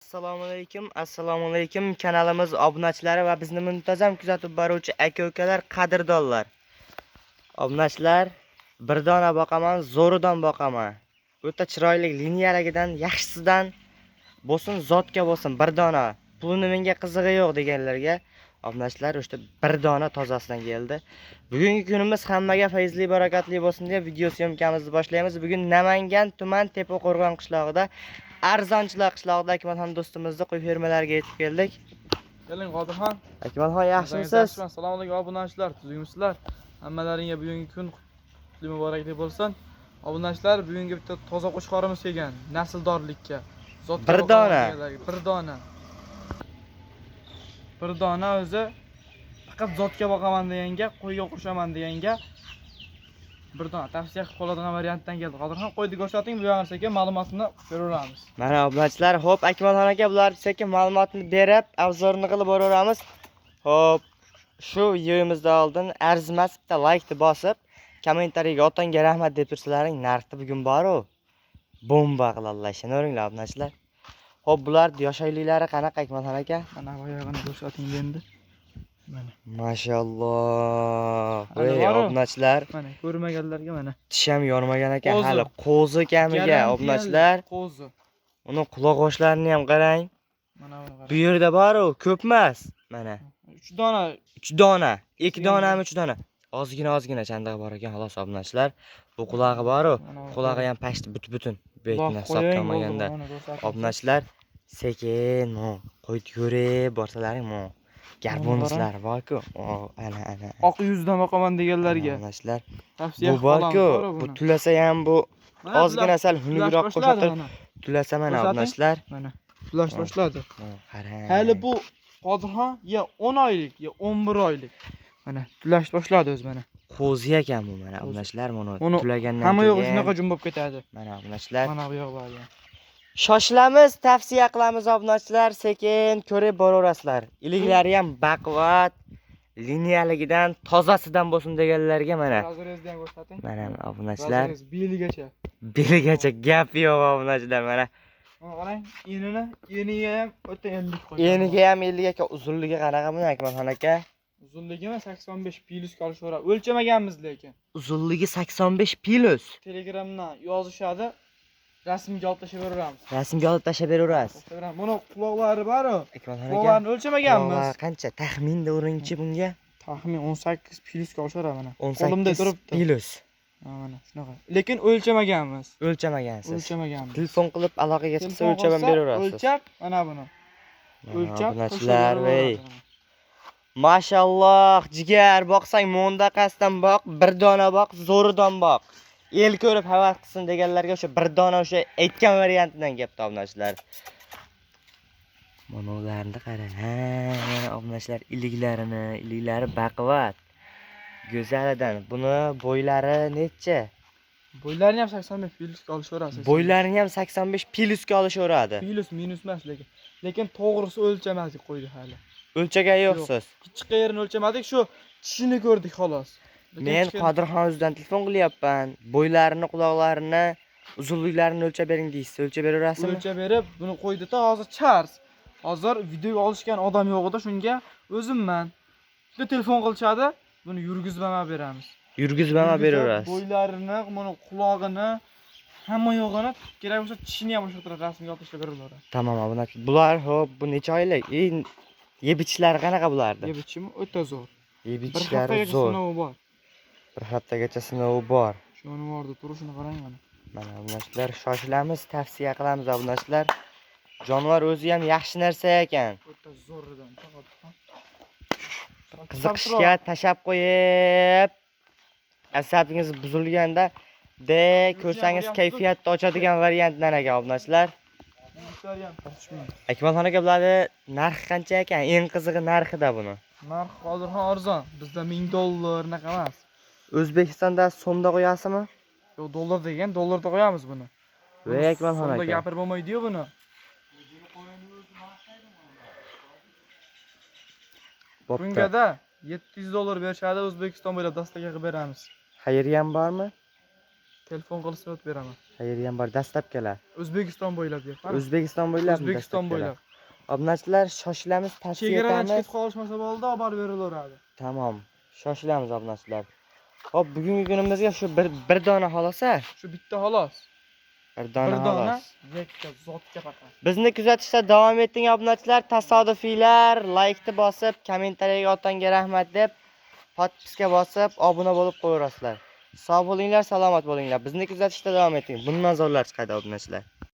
Assalomu alaykum kanalimiz obunachilari va bizni muntazam kuzatib boruvchi aka-ukalar, qadrdonlar. Obunachilar, bir dona boqaman, zo'ridan boqaman. O'ta chiroyli liniyaligidan, yaxshisidan bo'lsin, zotga bo'lsin, bir dona. Pulini menga qizig'i yo'q deganlarga obunachilar o'sha bir dona tozasidan keldi. Bugungi kunimiz hammaga fayzli, barakatli bo'lsin deb video syomkamizni boshlaymiz. Bugun Namangan tuman Tepa-Qo'rg'on qishlog'ida Arzonchilar qishlog'ida Akmalxon do'stimizni qo'y fermalariga yetib keldik. Keling Qodirxon. Akmalxon, yaxshimisiz? Assalomu alaykum obunachilar, tuzukmisizlar? Hammalaringga bugungi kun qutli muborakli bo'lsin. Obunachilar, bugungi bitta toza qo'chqorimiz kelgan, nasldorlikka. Bir dona. Bir dona o'zi faqat zotga boqaman deganga, qo'yga qo'shaman deganga bir dona tavsiya qilib qoladigan variantdan keldi. Qodirxon, qo'yni ko'rsating, bu yoqqa sekin ma'lumotini beraveramiz. Mana obunachilar, xo'p, Akmalxon aka bular sekin ma'lumotni berib, avzorini qilib boraveramiz. Xo'p, shu videomizdan oldin arzimas bitta like bosib, kommentariyaga otangga rahmat deb tursalaring, narxi bugun bor-ku. Bomba qiladilar, ishonaveringlar obunachilar. Xo'p, bular yoshayliklari qanaqa Akmalxon aka? Mana bu yog'ini ko'rsating endi. Mana. Mashalloh. Ey obunachilar, Mana ko'rmaganlarga mana. Tisham yormagan ekan, hali qo'zi kamiga obunachilar. Qo'zi. Uni quloq oshlarini ham qarang. Mana buni qarang. Bu yerda bor-ku, ko'p emas. Mana 3 dona. 3 dona, 2 donami 3 dona. Ozgina chandig'i bor ekan, xolos obunachilar. Bu qulog'i bor-ku, qulog'i ham pashti butun. Betini hisoblamaganda. Obunachilar, sekin qo'yib ko'rib borsalaring, garbonuslar bor-ku. Ana. Oq yuzdan boqaman deganlarga. Obunachilar, Tavsiya bu bor-ku, bu tulasa ham bu ozgina sal xunukroq qo'shatib tulasa mana obunachilar. Mana tulash boshladi. Qarang. Hali bu Qodirxon ya 10 oylik, ya 11 oylik. Mana tulash boshladi o'zi mana. Qo'zi ekan bu mana obunachilar, mana tulagandan keyin hamma yo'q shunaqa jum bo'lib ketadi. Mana obunachilar. Mana bu yoq bor. Shoshilamiz, tavsiya qilamiz obunachilar, sekin ko'rib boraverasizlar. Iliklari ham baquvvat, liniyaligidan, tozasidan bo'lsin deganlarga mana. Razrezdan ko'rsating. Mana obunachilar. Beligacha. Beligacha gap yo'q obunachilar mana. Qarang, eniga ham o'ta enlik qo'ygan. Eniga ham 50 aka, uzunligi qanaqa buni Akmalxon aka? Uzunligimi 85 plus qolishaveradi. O'lchamaganmiz lekin. Uzunligi 85 plus. Telegramdan yozishadi. Rasmga olib tashlaveramiz. Rasmga olib tashlab beraverasiz. Buni quloqlari bor-ku. Akmalxon aka. Quloqlarni o'lchamaganmiz. Qancha taxminda o'ringchi bunga? Taxmin 18 plus qolishaveradi mana. 18 plus. Mana shunaqa. Lekin o'lchamaganmiz. O'lchamagansiz. O'lchamaganmiz. Telefon qilib aloqaga chiqsa o'lchab ham beraverasiz. O'lchab mana buni. O'lchab obunachilar, ey. Mashalloh, jigar boqsang mo'ndaqasidan boq, bir dona boq, zo'ridan boq. El ko'rib havas qilsin deganlarga o'sha bir dona o'sha aytgan variantidan gapdi obunachilar. Mana ularni qarang. Mana obunachilar iliklari baquvvat. Go'zalidan. Buni bo'ylari necha? Bo'ylarini ham 85 plyusga olishaverasiz. Bo'ylarini ham 85 plyusga olishaveradi. Plyus minus emas lekin. Lekin to'g'risi o'lchamadik qo'ydi hali. O'lchagan yo'qsiz. Kichik yerini o'lchamadik, shu tishini ko'rdik xolos. Men Qodirxon o'zidan telefon qilyapman. Bo'ylarini, quloqlarini, uzunliklarini o'lchab bering deysiz. O'lchab beraverasizmi? O'lchab berib, buni qo'ydi-da, hozir chars. Hozir video olishgan odam yo'q edi, shunga o'zimman. Bitta telefon qilishadi, buni yurgizib ham beramiz. Yurgizib ham beraverasiz. Bo'ylarini, mana qulog'ini, hamma yo'g'ini, kerak bo'lsa tishini ham o'sha rasmga olib tashlab beraveradi. Tamom, obunachilar. Bular xo'p, bu necha oylik? Yeb-ichishlari qanaqa bulardi? Yeb-ichimi o'ta zo'r. Yeb-ichishlari zo'r. Bir haftagacha sinovi bor. Shuni bordi, turishini qarang mana. Mana obunachilar, shoshilamiz, tavsiya qilamiz obunachilar. Jonivor o'zi ham yaxshi narsa ekan. O'ta zo'ridan. Qiziqishga tashab qo'yib, asabingiz buzilganda ko'rsangiz kayfiyatni ochadigan variantdan ekan obunachilar. Akmalxon aka, bularni narxi qancha ekan? Eng qizig'i narxida buni. Narx Qodirxon arzon. Bizda $1000 naqa emas. O'zbekistonda so'mda qo'yasizmi? Yo'q, dollar degan, dollarda qo'yamiz buni. Voy Akmalxon aka. So'mda gapirib bo'lmaydi-yu buni. Bunga-da $700 berishadi, O'zbekiston bo'ylab dastaga qilib beramiz. Xayriyam bormi? Telefon qilsa o'tib beraman. Qayerga ham bor, dastlab kelar. O'zbekiston bo'ylab ber. Qara. O'zbekiston bo'ylab. O'zbekiston bo'ylab. Obunachilar shoshilamiz, tavsiya Chegaradan etamiz. chiqib qolishmasa bo'ldi, olib borib berilaveradi. Tamam. Shoshilamiz obunachilar. Hop, bugungi kunimizga shu bir dona xolosa. Shu bitta xolos. Bir dona Bir dona xolos. yakka zotga faqat. Bizni kuzatishda davom eting obunachilar. Tasodifiylar laykni bosib, kommentariyaga otangga rahmat deb, podpiska bosib, obuna bo'lib qo'yaverasizlar. Sog' bo'linglar, salomat bo'linglar. Bizni kuzatishda davom eting. Bundan zo'rlar chiqadi obunachilar.